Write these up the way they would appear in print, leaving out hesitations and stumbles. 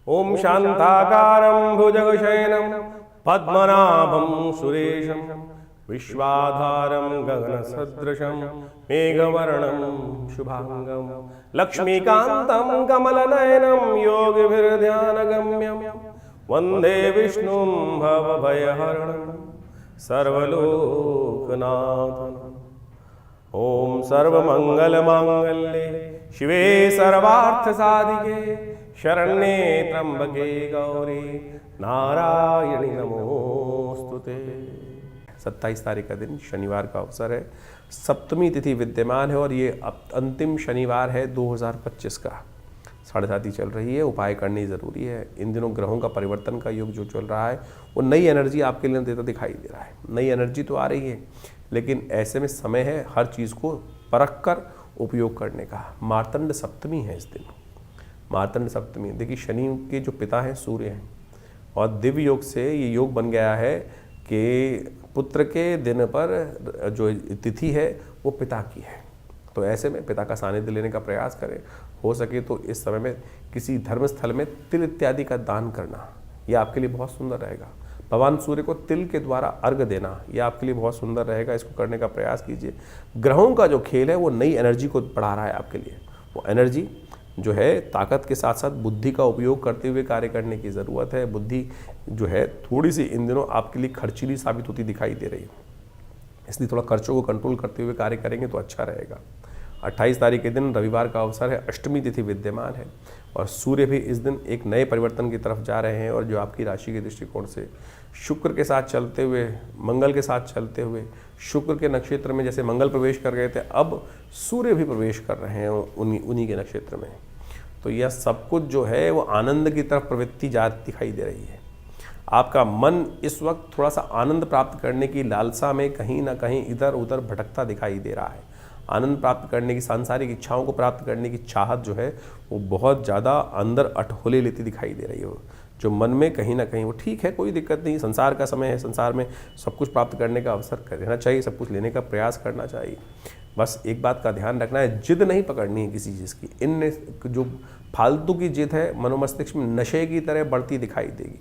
ओम शांताकारं भुजगशयनं पद्मनाभं सुरेशं विश्वाधारं गगनसदृशं मेघवर्णं शुभांगं लक्ष्मीकान्तं कमलनयनं योगिभिर्ध्यानगम्यं वन्दे विष्णुं भवभयहरणं सर्वलोकनाथम्। ओम सर्वमंगलमांगल्ये शिवे सर्वार्थसाधिके शरण्ये त्र्यंबके गौरी नारायणी नमोस्तुते। 27 तारीख का दिन शनिवार का अवसर है, सप्तमी तिथि विद्यमान है और ये अंतिम शनिवार है 2025 का। 7:30 चल रही है, उपाय करनी ज़रूरी है। इन दिनों ग्रहों का परिवर्तन का युग जो चल रहा है वो नई एनर्जी आपके लिए देता दिखाई दे रहा है। नई एनर्जी तो आ रही है, लेकिन ऐसे में समय है हर चीज़ को परख कर उपयोग करने का। मार्तंड सप्तमी है इस दिन। मार्तंड सप्तमी, देखिए शनि के जो पिता हैं सूर्य हैं और दिव्य योग से ये योग बन गया है कि पुत्र के दिन पर जो तिथि है वो पिता की है। तो ऐसे में पिता का सानिध्य लेने का प्रयास करें। हो सके तो इस समय में किसी धर्म स्थल में तिल इत्यादि का दान करना यह आपके लिए बहुत सुंदर रहेगा। भगवान सूर्य को तिल के द्वारा अर्घ देना यह आपके लिए बहुत सुंदर रहेगा। इसको करने का प्रयास कीजिए। ग्रहों का जो खेल है वो नई एनर्जी को बढ़ा रहा है आपके लिए। वो एनर्जी जो है ताकत के साथ साथ बुद्धि का उपयोग करते हुए कार्य करने की ज़रूरत है। बुद्धि जो है थोड़ी सी इन दिनों आपके लिए खर्चीली साबित होती दिखाई दे रही है, इसलिए थोड़ा खर्चों को कंट्रोल करते हुए कार्य करेंगे तो अच्छा रहेगा। 28 तारीख के दिन रविवार का अवसर है, अष्टमी तिथि विद्यमान है और सूर्य भी इस दिन एक नए परिवर्तन की तरफ जा रहे हैं और जो आपकी राशि के दृष्टिकोण से शुक्र के साथ चलते हुए, मंगल के साथ चलते हुए, शुक्र के नक्षत्र में जैसे मंगल प्रवेश कर गए थे, अब सूर्य भी प्रवेश कर रहे हैं उन्हीं के नक्षत्र में। तो यह सब कुछ जो है वो आनंद की तरफ प्रवृत्ति जा दिखाई दे रही है। आपका मन इस वक्त थोड़ा सा आनंद प्राप्त करने की लालसा में कहीं ना कहीं इधर उधर भटकता दिखाई दे रहा है। आनंद प्राप्त करने की, सांसारिक इच्छाओं को प्राप्त करने की चाहत जो है वो बहुत ज़्यादा अंदर अठोले लेती दिखाई दे रही है। जो मन में कहीं ना कहीं वो ठीक है, कोई दिक्कत नहीं, संसार का समय है, संसार में सब कुछ प्राप्त करने का अवसर रहना चाहिए, सब कुछ लेने का प्रयास करना चाहिए। बस एक बात का ध्यान रखना है, जिद नहीं पकड़नी है किसी चीज़ की। इन जो फालतू की जिद है मनोमस्तिष्क में नशे की तरह बढ़ती दिखाई देगी।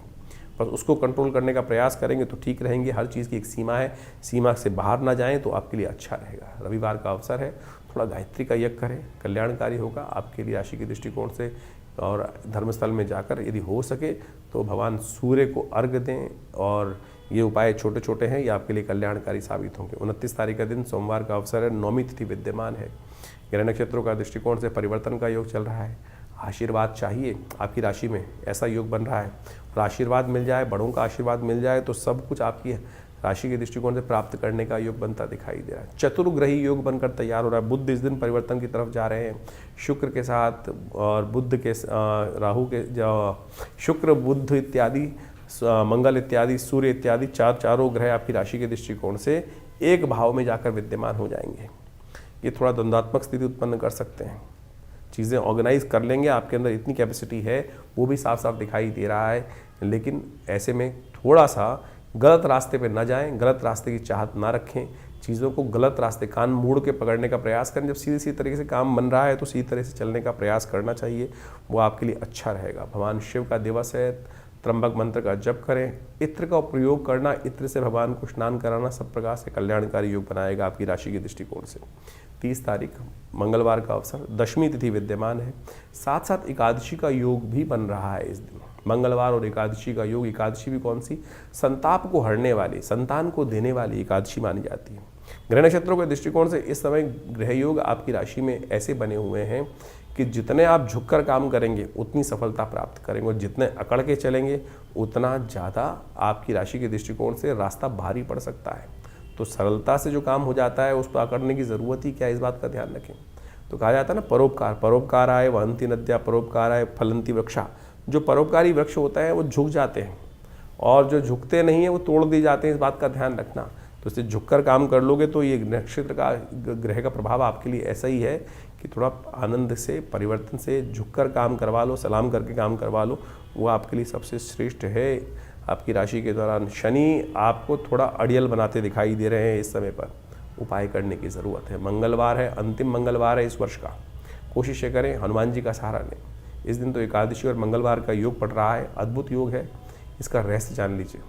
बस उसको कंट्रोल करने का प्रयास करेंगे तो ठीक रहेंगे। हर चीज़ की एक सीमा है, सीमा से बाहर ना जाएं तो आपके लिए अच्छा रहेगा। रविवार का अवसर है, थोड़ा गायत्री का यज्ञ करें, कल्याणकारी होगा आपके लिए राशि के दृष्टिकोण से। और धर्मस्थल में जाकर यदि हो सके तो भगवान सूर्य को अर्घ दें और ये उपाय छोटे छोटे हैं, ये आपके लिए कल्याणकारी साबित होंगे। 29 तारीख का दिन सोमवार का अवसर है, नौमी तिथि विद्यमान है। ग्रह नक्षत्रों का दृष्टिकोण से परिवर्तन का योग चल रहा है। आशीर्वाद चाहिए, आपकी राशि में ऐसा योग बन रहा है और आशीर्वाद मिल जाए, बड़ों का आशीर्वाद मिल जाए तो सब कुछ आपकी राशि के दृष्टिकोण से प्राप्त करने का योग बनता दिखाई दे रहा है। चतुर्ग्रही योग बनकर तैयार हो रहा है। बुध इस दिन परिवर्तन की तरफ जा रहे हैं, शुक्र के साथ और बुध के राहु के शुक्र बुध इत्यादि, मंगल इत्यादि, सूर्य इत्यादि चारों ग्रह आपकी राशि के दृष्टिकोण से एक भाव में जाकर विद्यमान हो जाएंगे। ये थोड़ा द्वंद्वात्मक स्थिति उत्पन्न कर सकते हैं। चीज़ें ऑर्गेनाइज कर लेंगे, आपके अंदर इतनी कैपेसिटी है वो भी साफ साफ दिखाई दे रहा है। लेकिन ऐसे में थोड़ा सा गलत रास्ते पे ना जाएं, गलत रास्ते की चाहत ना रखें, चीज़ों को गलत रास्ते कान मोड़ के पकड़ने का प्रयास करें। जब सीधी तरीके से काम बन रहा है तो सीधी तरह से चलने का प्रयास करना चाहिए, वो आपके लिए अच्छा रहेगा। भगवान शिव का दिवस है, त्र्यंबक मंत्र का जप करें, इत्र का प्रयोग करना, इत्र से भगवान को स्नान कराना सब प्रकार से कल्याणकारी योग बनाएगा आपकी राशि के दृष्टिकोण से। 30 तारीख मंगलवार का अवसर, दशमी तिथि विद्यमान है, साथ साथ एकादशी का योग भी बन रहा है इस दिन। मंगलवार और एकादशी का योग, एकादशी भी कौन सी, संताप को हरने वाली, संतान को देने वाली एकादशी मानी जाती है। ग्रह नक्षत्रों के दृष्टिकोण से इस समय ग्रह योग आपकी राशि में ऐसे बने हुए हैं कि जितने आप झुककर काम करेंगे उतनी सफलता प्राप्त करेंगे और जितने अकड़ के चलेंगे उतना ज़्यादा आपकी राशि के दृष्टिकोण से रास्ता भारी पड़ सकता है। तो सरलता से जो काम हो जाता है उस पर अकड़ने की ज़रूरत ही क्या, इस बात का ध्यान रखें। तो कहा जाता है ना, परोपकार परोपकार आए वहंती नद्या, परोपकार आए फलंती वृक्षा। जो परोपकारी वृक्ष होता है वो झुक जाते हैं और जो झुकते नहीं है वो तोड़ दिए जाते हैं, इस बात का ध्यान रखना। तो इससे झुककर काम कर लोगे तो ये नक्षत्र का ग्रह का प्रभाव आपके लिए ऐसा ही है कि थोड़ा आनंद से, परिवर्तन से झुककर काम करवा लो, सलाम करके काम करवा लो, वो आपके लिए सबसे श्रेष्ठ है। आपकी राशि के दौरान शनि आपको थोड़ा अड़ियल बनाते दिखाई दे रहे हैं, इस समय पर उपाय करने की ज़रूरत है। मंगलवार है, अंतिम मंगलवार है इस वर्ष का, कोशिश करें हनुमान जी का सहारा लें। इस दिन तो एकादशी और मंगलवार का योग पड़ रहा है, अद्भुत योग है, इसका रहस्य जान लीजिए।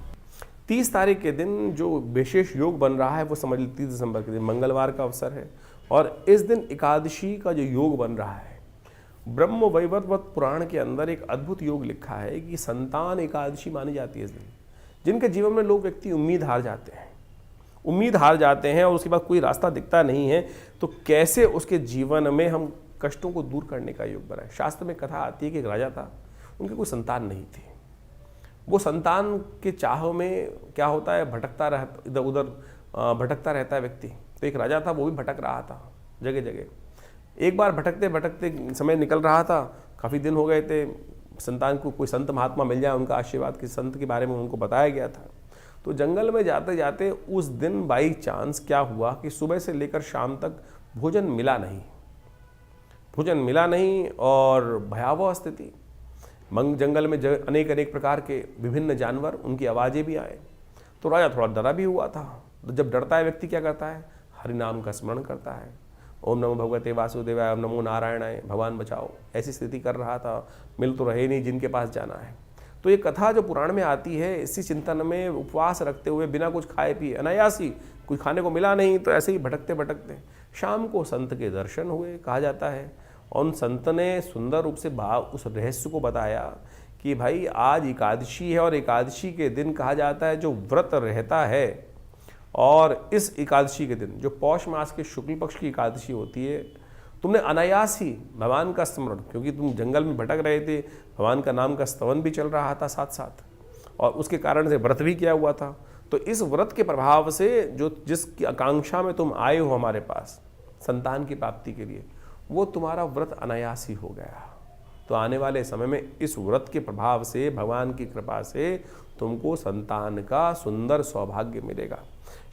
30 तारीख के दिन जो विशेष योग बन रहा है वो समझ लीजिए 30 दिसंबर के दिन मंगलवार का अवसर है, और इस दिन एकादशी का जो योग बन रहा है, ब्रह्म वैवर्त पुराण के अंदर एक अद्भुत योग लिखा है कि संतान एकादशी मानी जाती है इस दिन। जिनके जीवन में लोग व्यक्ति उम्मीद हार जाते हैं और उसके बाद कोई रास्ता दिखता नहीं है, तो कैसे उसके जीवन में हम कष्टों को दूर करने का योग बनाए। शास्त्र में कथा आती है कि एक राजा था, उनकी कोई संतान नहीं थी। वो संतान के चाह में क्या होता है, भटकता रहता, इधर उधर भटकता रहता है व्यक्ति। तो एक राजा था, वो भी भटक रहा था जगह जगह। एक बार भटकते भटकते समय निकल रहा था, काफ़ी दिन हो गए थे, संतान को कोई संत महात्मा मिल जाए, उनका आशीर्वाद किसी संत के बारे में उनको बताया गया था। तो जंगल में जाते जाते उस दिन बाई चांस क्या हुआ कि सुबह से लेकर शाम तक भोजन मिला नहीं और भयावह स्थिति। जंगल में अनेक अनेक प्रकार के विभिन्न जानवर, उनकी आवाज़ें भी आए। तो राजा थोड़ा डरा भी हुआ था। तो जब डरता है व्यक्ति क्या करता है, हरि नाम का स्मरण करता है, ओम नमो भगवते वासुदेवाय, ओम नमो नारायणाय, भगवान बचाओ। ऐसी स्थिति कर रहा था, मिल तो रहे नहीं जिनके पास जाना है। तो ये कथा जो पुराण में आती है, इसी चिंतन में उपवास रखते हुए बिना कुछ खाए पिए, अनायासी, कोई खाने को मिला नहीं तो ऐसे ही भटकते भटकते शाम को संत के दर्शन हुए, कहा जाता है। और उन संत ने सुंदर रूप से उस रहस्य को बताया कि भाई आज एकादशी है, और एकादशी के दिन कहा जाता है जो व्रत रहता है, और इस एकादशी के दिन जो पौष मास के शुक्ल पक्ष की एकादशी होती है, तुमने अनायास ही भगवान का स्मरण, क्योंकि तुम जंगल में भटक रहे थे, भगवान का नाम का स्तवन भी चल रहा था साथ साथ, और उसके कारण से व्रत भी किया हुआ था। तो इस व्रत के प्रभाव से जो जिसकी आकांक्षा में तुम आए हो हमारे पास संतान की प्राप्ति के लिए, वो तुम्हारा व्रत अनायास ही हो गया। तो आने वाले समय में इस व्रत के प्रभाव से, भगवान की कृपा से तुमको संतान का सुंदर सौभाग्य मिलेगा।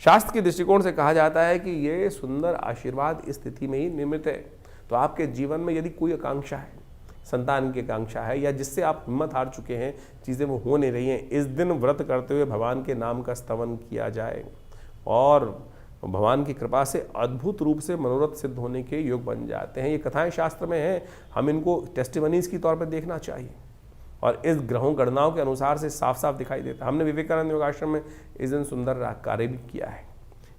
शास्त्र के दृष्टिकोण से कहा जाता है कि ये सुंदर आशीर्वाद इस स्थिति में ही निर्मित है। तो आपके जीवन में यदि कोई आकांक्षा है, संतान की आकांक्षा है, या जिससे आप हिम्मत हार चुके हैं, चीज़ें वो हो नहीं रही हैं, इस दिन व्रत करते हुए भगवान के नाम का स्तवन किया जाए, और भगवान की कृपा से अद्भुत रूप से मनोरथ सिद्ध होने के योग बन जाते हैं। ये कथाएं शास्त्र में हैं, हम इनको टेस्टिमनीज की तौर पर देखना चाहिए, और इस ग्रहों गणनाओं के अनुसार से साफ साफ दिखाई देता है। हमने विवेकानंद योगाश्रम में इस दिन सुंदर कार्य भी किया है।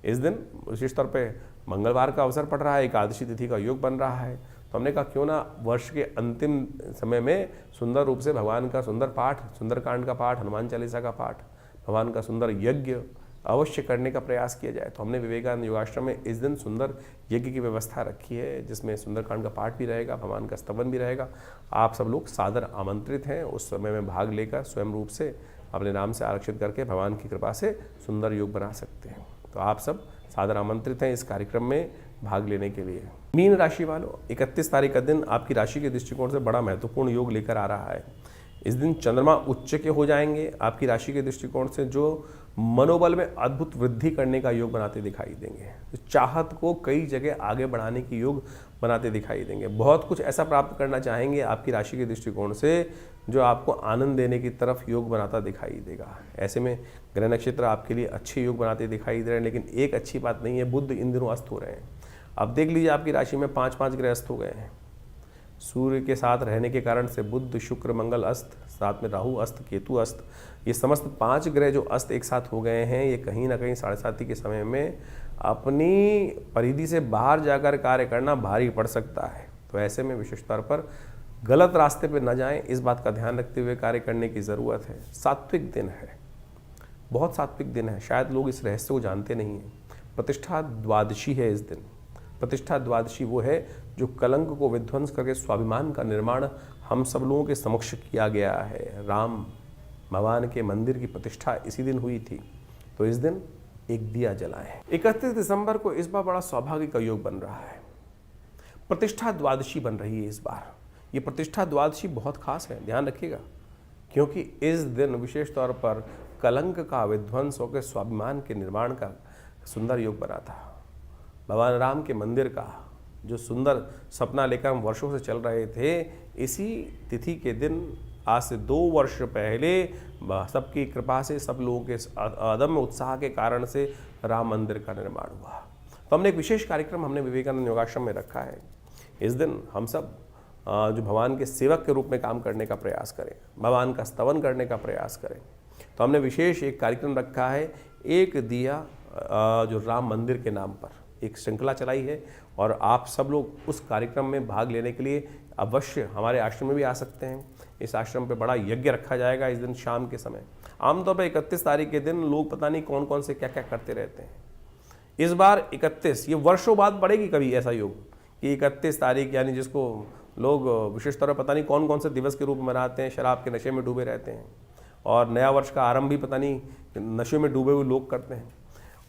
इस दिन विशेष तौर पे मंगलवार का अवसर पड़ रहा है, एकादशी तिथि का योग बन रहा है, तो हमने कहा क्यों ना वर्ष के अंतिम समय में सुंदर रूप से भगवान का सुंदर पाठ, सुंदरकांड का पाठ, हनुमान चालीसा का पाठ, भगवान का सुंदर यज्ञ अवश्य करने का प्रयास किया जाए। तो हमने विवेकानंद योगाश्रम में इस दिन सुंदर यज्ञ की व्यवस्था रखी है, जिसमें सुंदरकांड का पाठ भी रहेगा, भगवान का स्तवन भी रहेगा। आप सब लोग सादर आमंत्रित हैं उस समय में भाग लेकर स्वयं रूप से अपने नाम से आरक्षित करके भगवान की कृपा से सुंदर योग बना सकते हैं। तो आप सब सादर आमंत्रित हैं इस कार्यक्रम में भाग लेने के लिए। मीन राशि वालों, 31 तारीख का दिन आपकी राशि के दृष्टिकोण से बड़ा महत्वपूर्ण योग लेकर आ रहा है। इस दिन चंद्रमा उच्च के हो जाएंगे, आपकी राशि के दृष्टिकोण से जो मनोबल में अद्भुत वृद्धि करने का योग बनाते दिखाई देंगे। तो चाहत को कई जगह आगे बढ़ाने की योग बनाते दिखाई देंगे। बहुत कुछ ऐसा प्राप्त करना चाहेंगे आपकी राशि के दृष्टिकोण से जो आपको आनंद देने की तरफ योग बनाता दिखाई देगा। ऐसे में ग्रह नक्षत्र आपके लिए अच्छे योग बनाते दिखाई दे रहे हैं, लेकिन एक अच्छी बात नहीं है, बुध इन दिनों अस्त हो रहे हैं। अब देख लीजिए आपकी राशि में 5 ग्रह अस्त हो गए हैं। सूर्य के साथ रहने के कारण से बुध, शुक्र, मंगल अस्त, साथ में राहु अस्त, केतु अस्त, ये समस्त 5 ग्रह जो अस्त एक साथ हो गए हैं, ये कहीं ना कहीं 7:30 के समय में अपनी परिधि से बाहर जाकर कार्य करना भारी पड़ सकता है। तो ऐसे में विशेष तौर पर गलत रास्ते पर न जाएं, इस बात का ध्यान रखते हुए कार्य करने की ज़रूरत है। सात्विक दिन है, बहुत सात्विक दिन है, शायद लोग इस रहस्य को जानते नहीं हैं। प्रतिष्ठा द्वादशी है इस दिन। प्रतिष्ठा द्वादशी वो है जो कलंक को विध्वंस करके स्वाभिमान का निर्माण हम सब लोगों के समक्ष किया गया है। राम भगवान के मंदिर की प्रतिष्ठा इसी दिन हुई थी। तो इस दिन एक दिया जलाएं। 31 दिसंबर को इस बार बड़ा सौभाग्य का योग बन रहा है। प्रतिष्ठा द्वादशी बन रही है इस बार। ये प्रतिष्ठा द्वादशी बहुत खास है, ध्यान रखिएगा, क्योंकि इस दिन विशेष तौर पर कलंक का विध्वंस होकर स्वाभिमान के निर्माण का सुंदर योग बना था। भगवान राम के मंदिर का जो सुंदर सपना लेकर हम वर्षों से चल रहे थे, इसी तिथि के दिन आज से 2 वर्ष पहले सबकी कृपा से, सब लोगों के अदम्य उत्साह के कारण से राम मंदिर का निर्माण हुआ। तो हमने एक विशेष कार्यक्रम हमने विवेकानंद योगाश्रम में रखा है। इस दिन हम सब जो भगवान के सेवक के रूप में काम करने का प्रयास करें, भगवान का स्तवन करने का प्रयास करें। तो हमने विशेष एक कार्यक्रम रखा है, एक दिया जो राम मंदिर के नाम पर एक श्रृंखला चलाई है, और आप सब लोग उस कार्यक्रम में भाग लेने के लिए अवश्य हमारे आश्रम में भी आ सकते हैं। इस आश्रम पे बड़ा यज्ञ रखा जाएगा इस दिन शाम के समय। आमतौर पर 31 तारीख के दिन लोग पता नहीं कौन कौन से क्या क्या करते रहते हैं। इस बार 31, ये वर्षों बाद पड़ेगी कभी ऐसा योग कि 31 तारीख, यानी जिसको लोग विशेष तौर पर पता नहीं कौन कौन से दिवस के रूप में मनाते हैं, शराब के नशे में डूबे रहते हैं, और नया वर्ष का आरंभ भी पता नहीं नशे में डूबे हुए लोग करते हैं।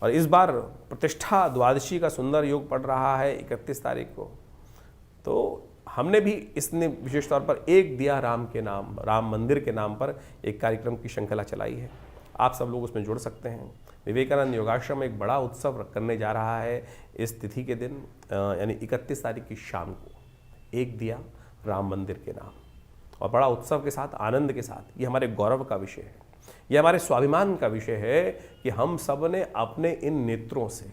और इस बार प्रतिष्ठा द्वादशी का सुंदर योग पड़ रहा है 31 तारीख को। तो हमने भी इसने विशेष तौर पर एक दिया राम के नाम, राम मंदिर के नाम पर एक कार्यक्रम की श्रृंखला चलाई है। आप सब लोग उसमें जुड़ सकते हैं। विवेकानंद योगाश्रम एक बड़ा उत्सव करने जा रहा है इस तिथि के दिन, यानी 31 तारीख की शाम को, एक दिया राम मंदिर के नाम, और बड़ा उत्सव के साथ, आनंद के साथ। ये हमारे गौरव का विषय है, ये हमारे स्वाभिमान का विषय है कि हम सब ने अपने इन नेत्रों से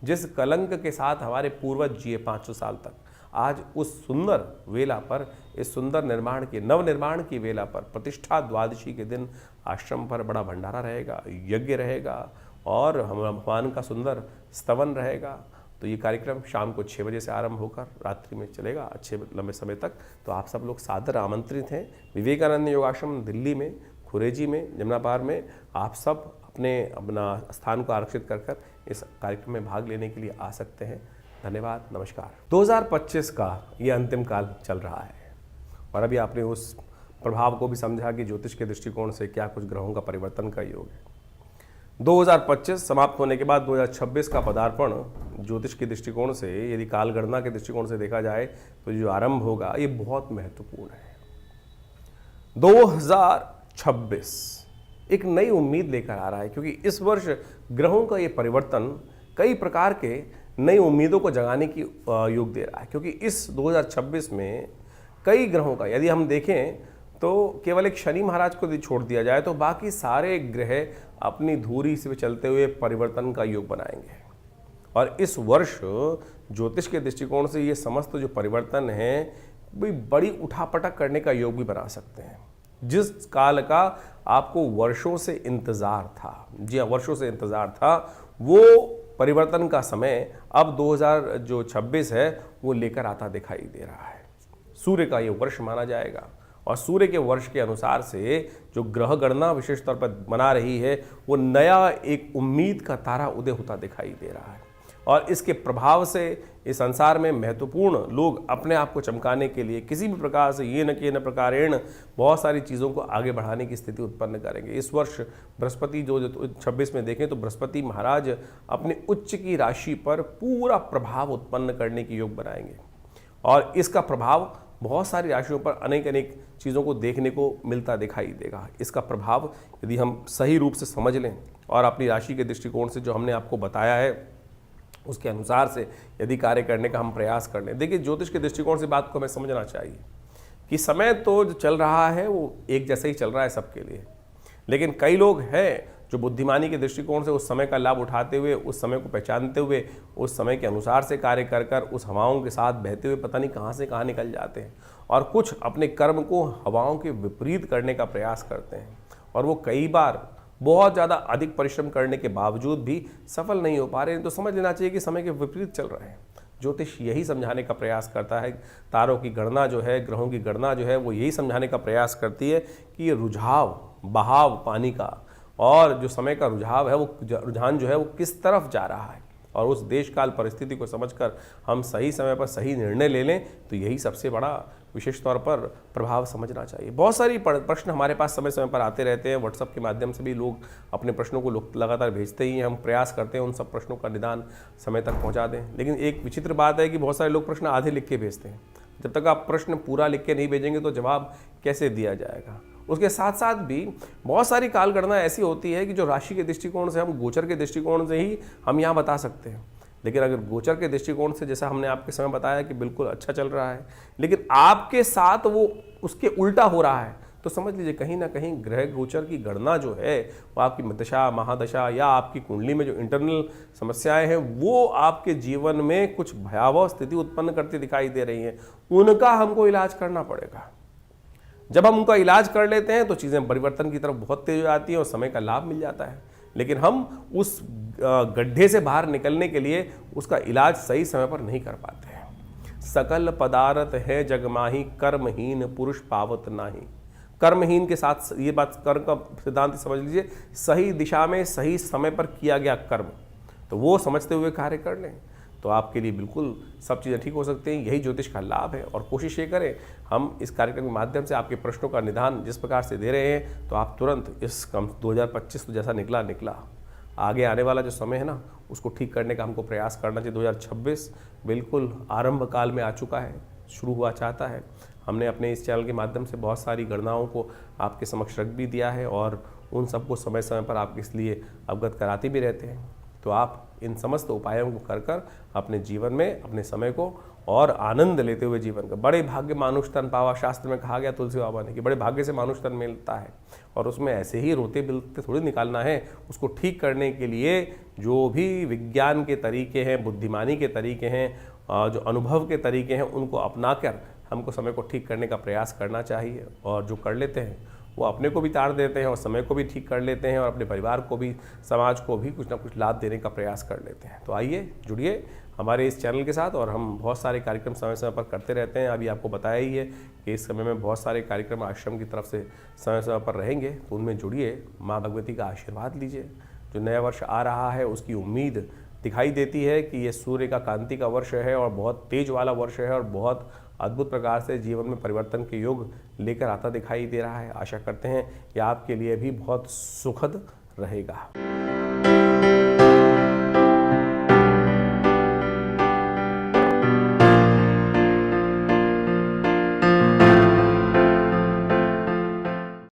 जिस कलंक के साथ हमारे पूर्वज जिए 500 साल तक, आज उस सुंदर वेला पर, इस सुंदर निर्माण की, नव निर्माण की वेला पर, प्रतिष्ठा द्वादशी के दिन आश्रम पर बड़ा भंडारा रहेगा, यज्ञ रहेगा, और भगवान का सुंदर स्तवन रहेगा। तो ये कार्यक्रम शाम को 6 बजे से आरंभ होकर रात्रि में चलेगा अच्छे लंबे समय तक। तो आप सब लोग सादर आमंत्रित हैं। विवेकानंद योगाश्रम दिल्ली में, खुरेजी में, जमुना पार में आप सब अपना स्थान को आरक्षित कर इस कार्यक्रम में भाग लेने के लिए आ सकते हैं। धन्यवाद, नमस्कार। 2025 का ये अंतिम काल चल रहा है, और अभी आपने उस प्रभाव को भी समझा कि ज्योतिष के दृष्टिकोण से क्या कुछ ग्रहों का परिवर्तन का योग है। 2025 समाप्त होने के बाद 2026 का पदार्पण ज्योतिष के दृष्टिकोण से, यदि काल गणना के दृष्टिकोण से देखा जाए तो जो आरंभ होगा ये बहुत महत्वपूर्ण है। 2026 एक नई उम्मीद लेकर आ रहा है, क्योंकि इस वर्ष ग्रहों का ये परिवर्तन कई प्रकार के नई उम्मीदों को जगाने की योग दे रहा है। क्योंकि इस 2026 में कई ग्रहों का, यदि हम देखें तो केवल एक शनि महाराज को यदि छोड़ दिया जाए तो बाकी सारे ग्रह अपनी धुरी से चलते हुए परिवर्तन का योग बनाएंगे। और इस वर्ष ज्योतिष के दृष्टिकोण से ये समस्त जो परिवर्तन है भी बड़ी उठापटक करने का योग भी बना सकते हैं। जिस काल का आपको वर्षों से इंतजार था, जी हाँ, वर्षों से इंतजार था, वो परिवर्तन का समय अब 2026 है वो लेकर आता दिखाई दे रहा है। सूर्य का ये वर्ष माना जाएगा, और सूर्य के वर्ष के अनुसार से जो ग्रह गणना विशेष तौर पर बना रही है, वो नया एक उम्मीद का तारा उदय होता दिखाई दे रहा है। और इसके प्रभाव से इस संसार में महत्वपूर्ण लोग अपने आप को चमकाने के लिए किसी भी प्रकार से ये न कि न प्रकारेण बहुत सारी चीज़ों को आगे बढ़ाने की स्थिति उत्पन्न करेंगे। इस वर्ष बृहस्पति जो 26 में देखें तो बृहस्पति महाराज अपने उच्च की राशि पर पूरा प्रभाव उत्पन्न करने की योग बनाएंगे, और इसका प्रभाव बहुत सारी राशियों पर अनेक अनेक चीज़ों को देखने को मिलता दिखाई देगा। इसका प्रभाव यदि हम सही रूप से समझ लें और अपनी राशि के दृष्टिकोण से जो हमने आपको बताया है उसके अनुसार से यदि कार्य करने का हम प्रयास कर लें। देखिए, ज्योतिष के दृष्टिकोण से बात को हमें समझना चाहिए कि समय तो जो चल रहा है वो एक जैसा ही चल रहा है सबके लिए, लेकिन कई लोग हैं जो बुद्धिमानी के दृष्टिकोण से उस समय का लाभ उठाते हुए, उस समय को पहचानते हुए, उस समय के अनुसार से कार्य कर कर उस हवाओं के साथ बहते हुए पता नहीं कहाँ से कहाँ निकल जाते हैं, और कुछ अपने कर्म को हवाओं के विपरीत करने का प्रयास करते हैं, और वो कई बार बहुत ज़्यादा अधिक परिश्रम करने के बावजूद भी सफल नहीं हो पा रहे हैं। तो समझ लेना चाहिए कि समय के विपरीत चल रहे हैं। ज्योतिष यही समझाने का प्रयास करता है, तारों की गणना जो है, ग्रहों की गणना जो है, वो यही समझाने का प्रयास करती है कि ये रुझाव, बहाव पानी का, और जो समय का रुझाव है, वो रुझान जो है वो किस तरफ जा रहा है, और उस देश काल परिस्थिति को समझकर हम सही समय पर सही निर्णय ले लें, तो यही सबसे बड़ा विशेष तौर पर प्रभाव समझना चाहिए। बहुत सारी प्रश्न हमारे पास समय समय पर आते रहते हैं। व्हाट्सएप के माध्यम से भी लोग अपने प्रश्नों को लगातार भेजते ही हैं। हम प्रयास करते हैं उन सब प्रश्नों का निदान समय तक पहुंचा दें। लेकिन एक विचित्र बात है कि बहुत सारे लोग प्रश्न आधे लिख के भेजते हैं। जब तक आप प्रश्न पूरा लिख के नहीं भेजेंगे तो जवाब कैसे दिया जाएगा। उसके साथ साथ भी बहुत सारी काल गणना ऐसी होती है कि जो राशि के दृष्टिकोण से, हम गोचर के दृष्टिकोण से ही हम यहाँ बता सकते हैं। लेकिन अगर गोचर के दृष्टिकोण से, जैसा हमने आपके समय बताया कि बिल्कुल अच्छा चल रहा है, लेकिन आपके साथ वो उसके उल्टा हो रहा है, तो समझ लीजिए कहीं ना कहीं ग्रह गोचर की गणना जो है वो आपकी दशा महादशा या आपकी कुंडली में जो इंटरनल समस्याएं हैं वो आपके जीवन में कुछ भयावह स्थिति उत्पन्न करती दिखाई दे रही हैं, उनका हमको इलाज करना पड़ेगा। जब हम उनका इलाज कर लेते हैं तो चीज़ें परिवर्तन की तरफ बहुत तेज हो जाती हैं और समय का लाभ मिल जाता है। लेकिन हम उस गड्ढे से बाहर निकलने के लिए उसका इलाज सही समय पर नहीं कर पाते हैं। सकल पदार्थ है जग माही, कर्महीन पुरुष पावत नाही। कर्महीन के साथ ये बात कर्म का सिद्धांत समझ लीजिए, सही दिशा में सही समय पर किया गया कर्म, तो वो समझते हुए कार्य कर लें तो आपके लिए बिल्कुल सब चीज़ें ठीक हो सकती हैं। यही ज्योतिष का लाभ है। और कोशिश ये करें हम इस कार्यक्रम के माध्यम से आपके प्रश्नों का निदान जिस प्रकार से दे रहे हैं तो आप तुरंत इस 2025 तो जैसा निकला आगे आने वाला जो समय है ना उसको ठीक करने का हमको प्रयास करना चाहिए। 2026 बिल्कुल आरंभ काल में आ चुका है, शुरू हुआ चाहता है। हमने अपने इस चैनल के माध्यम से बहुत सारी गणनाओं को आपके समक्ष रख भी दिया है और उन सबको समय समय पर आपके इसलिए अवगत कराते भी रहते हैं। तो आप इन समस्त उपायों को कर कर अपने जीवन में अपने समय को और आनंद लेते हुए जीवन का, बड़े भाग्य मानुष तन पावा, शास्त्र में कहा गया तुलसी बाबा ने कि बड़े भाग्य से मानुष तन मिलता है और उसमें ऐसे ही रोते बिलते थोड़ी निकालना है। उसको ठीक करने के लिए जो भी विज्ञान के तरीके हैं, बुद्धिमानी के तरीके हैं, जो अनुभव के तरीके हैं, उनको अपना कर हमको समय को ठीक करने का प्रयास करना चाहिए। और जो कर लेते हैं वो अपने को भी तार देते हैं और समय को भी ठीक कर लेते हैं और अपने परिवार को भी, समाज को भी कुछ ना कुछ लाभ देने का प्रयास कर लेते हैं। तो आइए जुड़िए हमारे इस चैनल के साथ और हम बहुत सारे कार्यक्रम समय समय पर करते रहते हैं। अभी आपको बताया ही है कि इस समय में बहुत सारे कार्यक्रम आश्रम की तरफ से समय समय पर रहेंगे, तो उनमें जुड़िए, माँ भगवती का आशीर्वाद लीजिए। जो नया वर्ष आ रहा है उसकी उम्मीद दिखाई देती है कि ये सूर्य का कांति का वर्ष है और बहुत तेज वाला वर्ष है और बहुत अद्भुत प्रकार से जीवन में परिवर्तन के योग लेकर आता दिखाई दे रहा है। आशा करते हैं कि आपके लिए भी बहुत सुखद रहेगा।